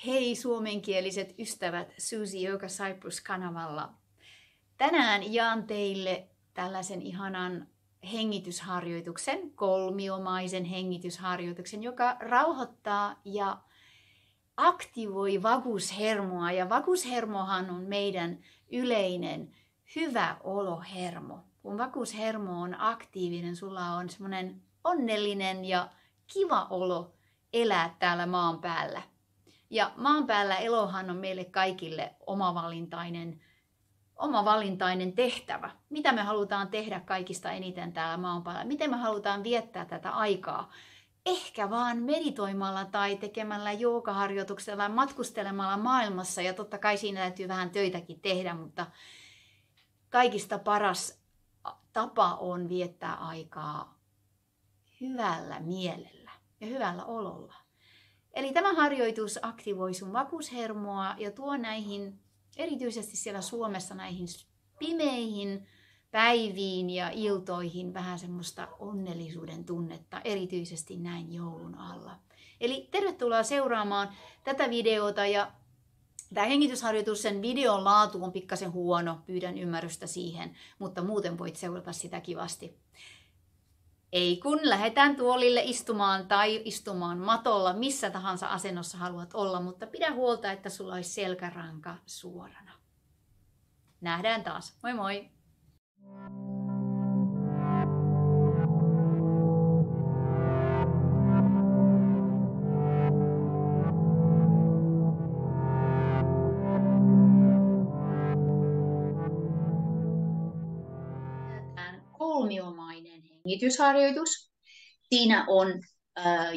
Hei suomenkieliset ystävät Suzy Yoga Cyprus-kanavalla. Tänään jaan teille tällaisen ihanan hengitysharjoituksen, kolmiomaisen hengitysharjoituksen, joka rauhoittaa ja aktivoi vagushermoa. Ja vagushermohan on meidän yleinen hyvä olohermo. Kun vagushermo on aktiivinen, sulla on semmoinen onnellinen ja kiva olo elää täällä maan päällä. Ja maan päällä elohan on meille kaikille omavalintainen tehtävä. Mitä me halutaan tehdä kaikista eniten täällä maan päällä? Miten me halutaan viettää tätä aikaa? Ehkä vaan meditoimalla tai tekemällä joogaharjoituksella, matkustelemalla maailmassa. Ja totta kai siinä täytyy vähän töitäkin tehdä, mutta kaikista paras tapa on viettää aikaa hyvällä mielellä ja hyvällä ololla. Eli tämä harjoitus aktivoi sun vagushermoa ja tuo näihin, erityisesti siellä Suomessa näihin pimeihin päiviin ja iltoihin vähän semmoista onnellisuuden tunnetta, erityisesti näin joulun alla. Eli tervetuloa seuraamaan tätä videota ja tämä hengitysharjoitus, sen videon laatu on pikkasen huono, pyydän ymmärrystä siihen, mutta muuten voit seurata sitä kivasti. Ei kun lähdetään tuolille istumaan tai istumaan matolla, missä tahansa asennossa haluat olla, mutta pidä huolta, että sulla olisi selkäranka suorana. Nähdään taas. Moi moi! Kolmiomainen hengitysharjoitus. Siinä on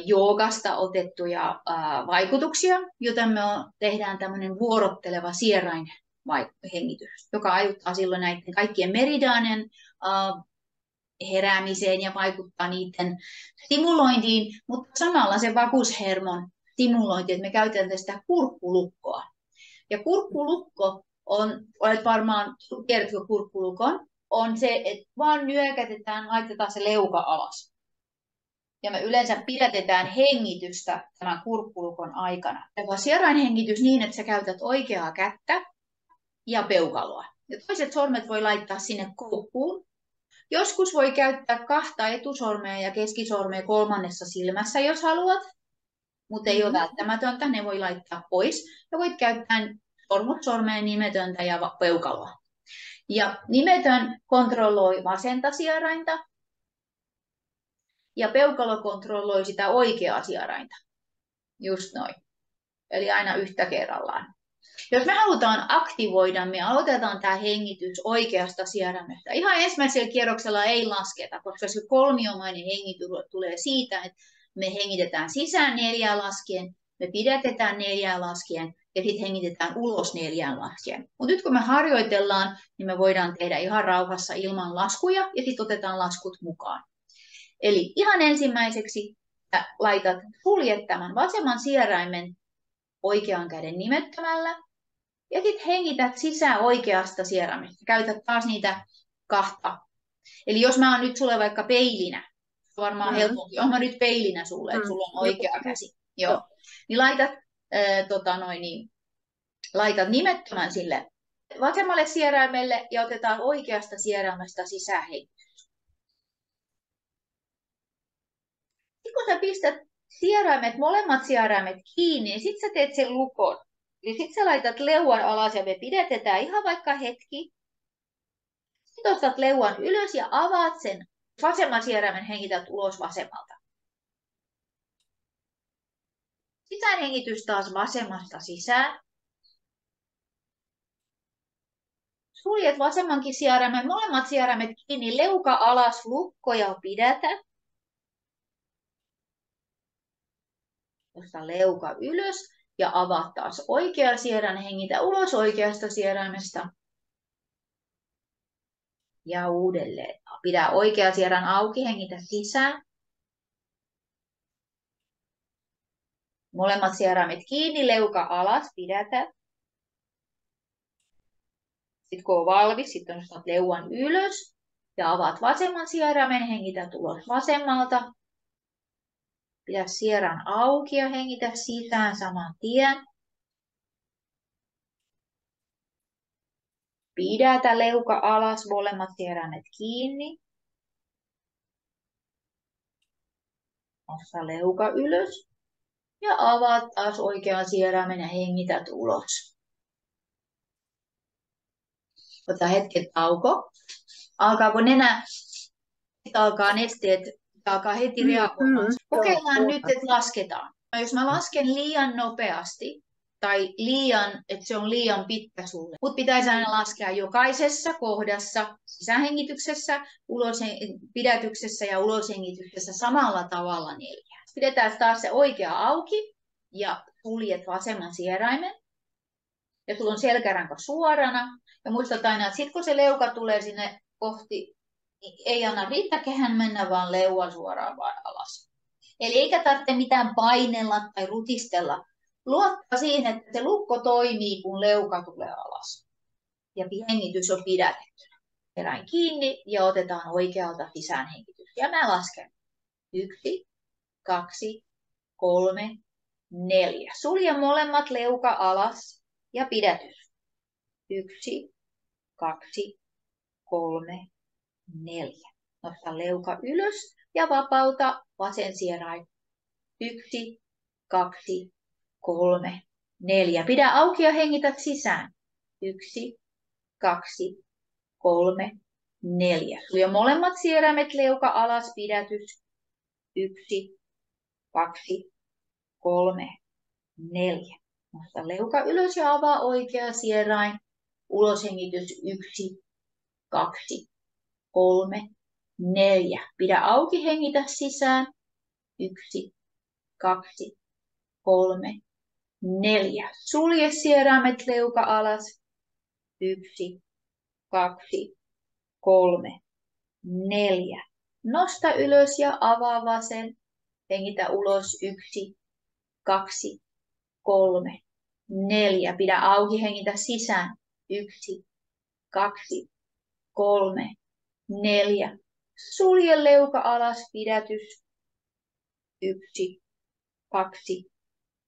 joogasta otettuja vaikutuksia, joten me tehdään tämmöinen vuorotteleva sierainhengitys, joka aiuttaa silloin näiden kaikkien meridianien heräämiseen ja vaikuttaa niiden stimulointiin, mutta samalla se vagushermon stimulointi, että me käytetään sitä kurkkulukkoa. Ja kurkkulukko olet varmaan tiedätkö kurkkulukon? On se, että vaan nyökätetään, laitetaan se leuka alas. Ja me yleensä pidätetään hengitystä tämän kurkkulukon aikana. Tämä sierainhengitys niin, että sä käytät oikeaa kättä ja peukaloa. Ja toiset sormet voi laittaa sinne koukkuun. Joskus voi käyttää kahta etusormea ja keskisormea kolmannessa silmässä, jos haluat. Mutta ei ole välttämätöntä, ne voi laittaa pois. Ja voit käyttää sormea, nimetöntä ja peukaloa. Ja nimetön kontrolloi vasenta sierainta ja peukalo kontrolloi sitä oikeaa sierainta. Just noin. Eli aina yhtä kerrallaan. Jos me halutaan aktivoida, me aloitetaan tämä hengitys oikeasta sieraimesta. Ihan ensimmäisellä kierroksella ei lasketa, koska se kolmiomainen hengitys tulee siitä, että me hengitetään sisään 4 laskien, me pidätetään 4 laskien ja sitten hengitetään ulos 4 laskien. Mutta nyt kun me harjoitellaan, niin me voidaan tehdä ihan rauhassa ilman laskuja ja sitten otetaan laskut mukaan. Eli ihan ensimmäiseksi suljet tämän vasemman sieraimen oikean käden nimettömällä ja sitten hengität sisään oikeasta sieraimesta. Käytät taas niitä kahta. Eli jos mä oon nyt sulle vaikka peilinä, varmaan helpompi, on mä nyt peilinä sulle, että sulla on oikea käsi. Joo. Niin laitat nimettömän sille vasemmalle sieraimelle ja otetaan oikeasta sieraimesta sisäänhengitys. Sitten kun sä pistät molemmat sieraimet kiinni, niin sitten sä teet sen lukon. Eli sitten sä laitat leuan alas ja me pidätetään ihan vaikka hetki. Sitten otat leuan ylös ja avaat sen vasemman sieraimen, hengität ulos vasemmalta. Sisäänhengitys taas vasemmasta sisään. Suljet vasemmankin sieraimen, molemmat sieraimet kiinni, leuka alas, lukko ja pidätä. Nosta leuka ylös ja avaa taas oikea sierain, hengitä ulos oikeasta sieraimesta. Ja uudelleen. Pidä oikea sierain auki, hengitä sisään. Molemmat sieraimet kiinni, leuka alas, pidätä. Sitten kun on valmis, sitten nostat leuan ylös ja avaat vasemman sieraimen, hengitä ulos vasemmalta. Pidä sierain auki ja hengitä sisään saman tien. Pidätä leuka alas, molemmat sieraimet kiinni. Nosta leuka ylös. Ja avaat taas oikean sieraimen ja hengität ulos. Ota hetken tauko. Alkaako nenä? Sitten alkaa nesteet, alkaa heti reagoimaan. Kokeillaan nyt, että lasketaan. No, jos mä lasken liian nopeasti tai liian, että se on liian pitkä sulle, mut pitäisi aina laskea jokaisessa kohdassa, sisähengityksessä, pidätyksessä ja uloshengityksessä samalla tavalla 4. Pidetään taas se oikea auki ja suljet vasemman sieraimen. Ja sulla on selkäranka suorana. Ja muistat aina, että sitten kun se leuka tulee sinne kohti, niin ei anna rintakehän mennä, vaan leuan suoraan vaan alas. Eli eikä tarvitse mitään painella tai rutistella. Luottaa siihen, että se lukko toimii, kun leuka tulee alas. Ja hengitys on pidätettynä. Eräin kiinni ja otetaan oikealta sisäänhengitys. Ja mä lasken. 1, 2, 3, 4. Sulje molemmat leuka alas ja pidätys. 1, 2, 3, 4. Nosta leuka ylös ja vapauta vasen sierain. 1, 2, 3, 4. Pidä auki ja hengitä sisään. 1, 2, 3, 4. Sulje molemmat sieraimet leuka alas, pidätys. 1, 2, 3, 4. Nosta leuka ylös ja avaa oikea sierain. Uloshengitys 1, 2, 3, 4. Pidä auki, hengitä sisään. 1, 2, 3, 4. Sulje sieraimet leuka alas. 1, 2, 3, 4. Nosta ylös ja avaa vasen. Hengitä ulos. 1, 2, 3, 4. Pidä auki, hengitä sisään. 1, 2, 3, 4. Sulje leuka alas, pidätys. 1, 2,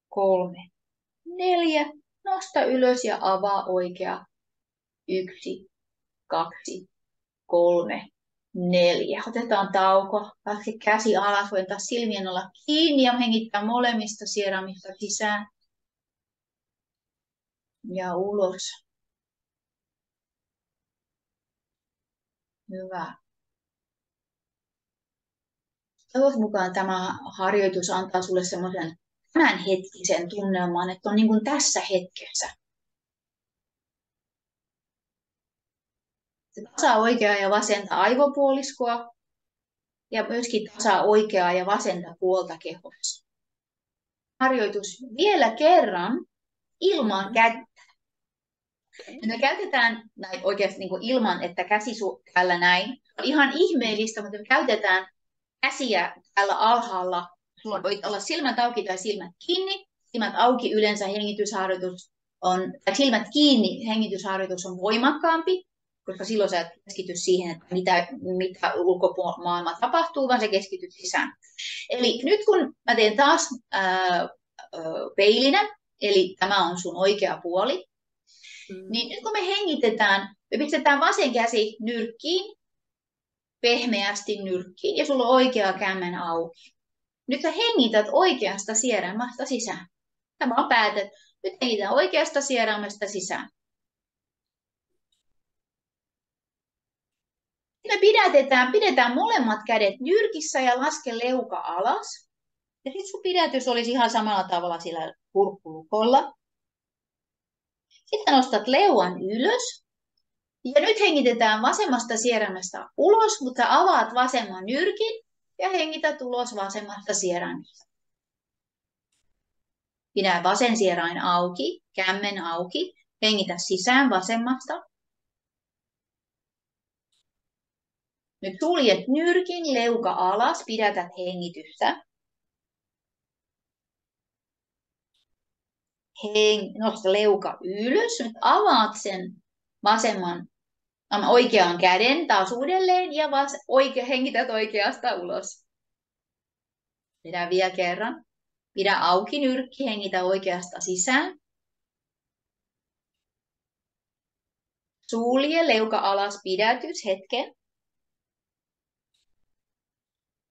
3, 4. Nosta ylös ja avaa oikea. 1, 2, 3, 4. Otetaan tauko. Laske käsi alas. Voin taas silmien olla kiinni ja hengittää molemmista sieraimista sisään. Ja ulos. Hyvä. Toivon mukaan tämä harjoitus antaa sulle semmoisen tämänhetkisen tunnelman, että on niin kuin tässä hetkessä. Se tasaa oikeaa ja vasenta aivopuoliskoa ja myöskin tasaa oikeaa ja vasenta puolta kehossa. Harjoitus vielä kerran ilman kättä. Me käytetään näin oikeasti niin kuin ilman, että käsi täällä näin. On ihan ihmeellistä, mutta me käytetään käsiä täällä alhaalla. Sulla voi olla silmät auki tai silmät kiinni. Silmät auki yleensä hengitysharjoitus on, tai silmät kiinni hengitysharjoitus on voimakkaampi, koska silloin sä et keskity siihen, että mitä ulkomaailma tapahtuu, vaan sä keskityt sisään. Eli nyt kun mä teen taas peilinä, eli tämä on sun oikea puoli, niin nyt kun me hengitetään, me pistetään vasen käsi nyrkkiin, pehmeästi nyrkkiin, ja sulla on oikea kämmen auki. Nyt sä hengität oikeasta sieraimesta sisään. Tämä on päätet. Nyt hengitään oikeasta sieraimesta sisään. Me pidetään molemmat kädet nyrkissä ja laske leuka alas. Ja sitten sun pidätys olisi ihan samalla tavalla sillä kurkkulukolla. Sitten nostat leuan ylös. Ja nyt hengitetään vasemmasta sieraimesta ulos, mutta avaat vasemman nyrkin ja hengität ulos vasemmasta sieraimesta. Pidä vasen sierain auki, kämmen auki, hengitä sisään vasemmasta. Nyt suljet nyrkin, leuka alas, pidätät hengitystä. Nosta leuka ylös, nyt avaat sen oikean käden taas uudelleen ja hengität oikeasta ulos. Pidä vielä kerran. Pidä auki nyrkki, hengitä oikeasta sisään. Sulje leuka alas, pidätys hetken.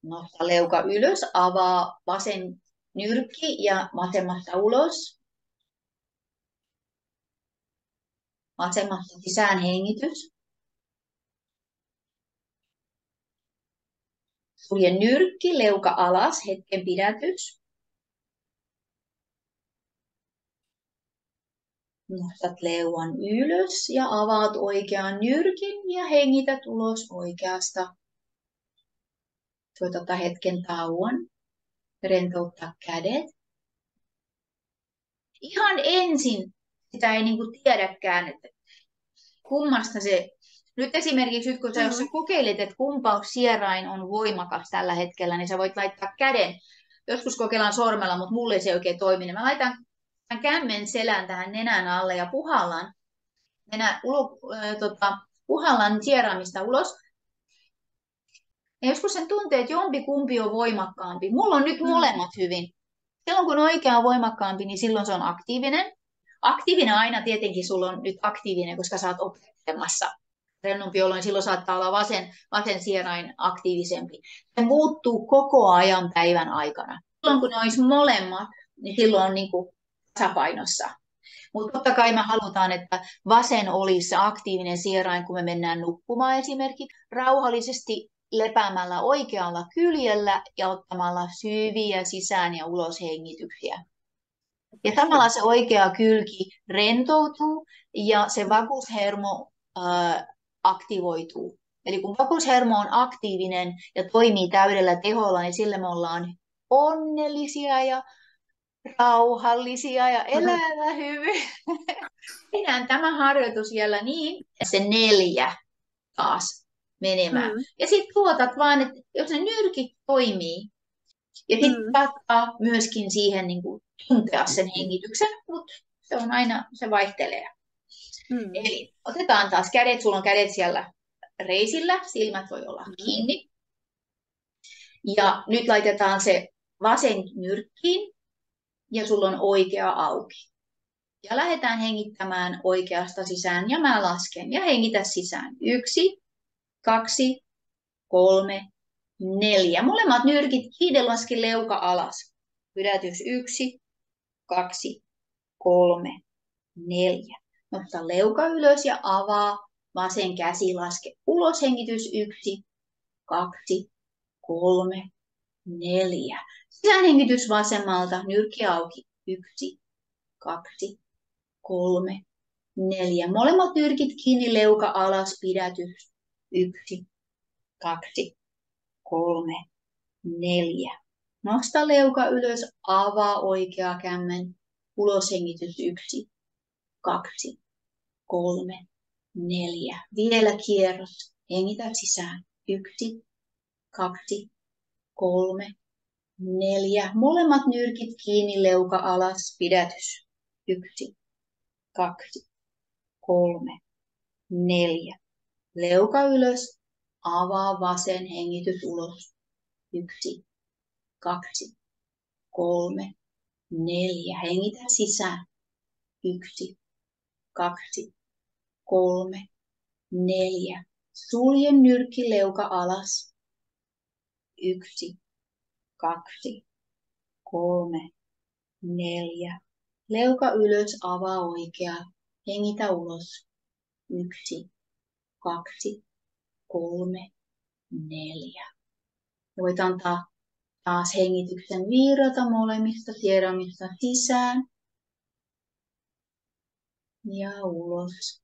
Nosta leuka ylös, avaa vasen nyrkki ja vasemmasta ulos. Vasemmasta sisään hengitys. Sulje nyrkki, leuka alas, hetken pidätys. Nostat leuan ylös ja avaat oikean nyrkin ja hengität ulos oikeasta. Voit ottaa hetken tauon, rentouttaa kädet. Ihan ensin sitä ei tiedäkään, että kummasta se. Nyt esimerkiksi nyt kun sä, jos sä kokeilet, että kumpa sierain on voimakas tällä hetkellä, niin sä voit laittaa käden. Joskus kokeillaan sormella, mutta mulle se ei oikein toimi. Mä laitan kämmen selän tähän nenän alle ja puhallan, puhallan sieraimista ulos. Ja joskus sen tuntee, että jompikumpi on voimakkaampi. Mulla on nyt molemmat hyvin. Silloin kun oikea on voimakkaampi, niin silloin se on aktiivinen. Aktiivinen aina tietenkin sulla on nyt aktiivinen, koska sä oot opettelemassa. Rennompi oloin, silloin saattaa olla vasen sierain aktiivisempi. Se muuttuu koko ajan päivän aikana. Silloin kun ne olisi molemmat, niin silloin on niin kuin tasapainossa. Mutta totta kai me halutaan, että vasen olisi se aktiivinen sierain, kun me mennään nukkumaan esimerkiksi. Rauhallisesti lepäämällä oikealla kyljellä ja ottamalla syviä sisään ja ulos hengityksiä. Ja samalla se oikea kylki rentoutuu ja se vagushermo aktivoituu. Eli kun vagushermo on aktiivinen ja toimii täydellä teholla, niin sillä me ollaan onnellisia ja rauhallisia ja elävä hyvin. Tehdään tämä harjoitus vielä niin, että se 4 taas menemään. Ja sitten luotat vaan, että jos ne nyrkit toimii, ja sitten saattaa myöskin siihen niin kuin tuntea sen hengityksen, mutta se on aina, se vaihtelee. Eli otetaan taas kädet, sulla on kädet siellä reisillä, silmät voi olla kiinni. Ja nyt laitetaan se vasen nyrkkiin ja sulla on oikea auki. Ja lähdetään hengittämään oikeasta sisään ja mä lasken ja hengitä sisään. 1, 2, 3, 4. Molemmat nyrkit kiinni, laski leuka alas. Pidätys 1, 2, 3, 4. Nosta leuka ylös ja avaa. Vasen käsi laske ulos. Hengitys 1, 2, 3, 4. Sisäänhengitys vasemmalta. Nyrkki auki. 1, 2, 3, 4. Molemmat nyrkit kiinni, leuka alas. Pidätys 1, 2, 3, 4. Nosta leuka ylös, avaa oikea kämmen, uloshengitys 1, 2, 3, 4. Vielä kierros, hengitä sisään, 1, 2, 3, 4. Molemmat nyrkit kiinni, leuka alas, pidätys, 1, 2, 3, 4. Leuka ylös, avaa vasen, hengitys ulos. 1, 2, 3, 4. Hengitä sisään. 1, 2, 3, 4. Sulje nyrkki, leuka alas. 1, 2, 3, 4. Leuka ylös, avaa oikea. Hengitä ulos. 1, 2, 3, 4. Voit antaa taas hengityksen virrata molemmista sieraimista sisään ja ulos.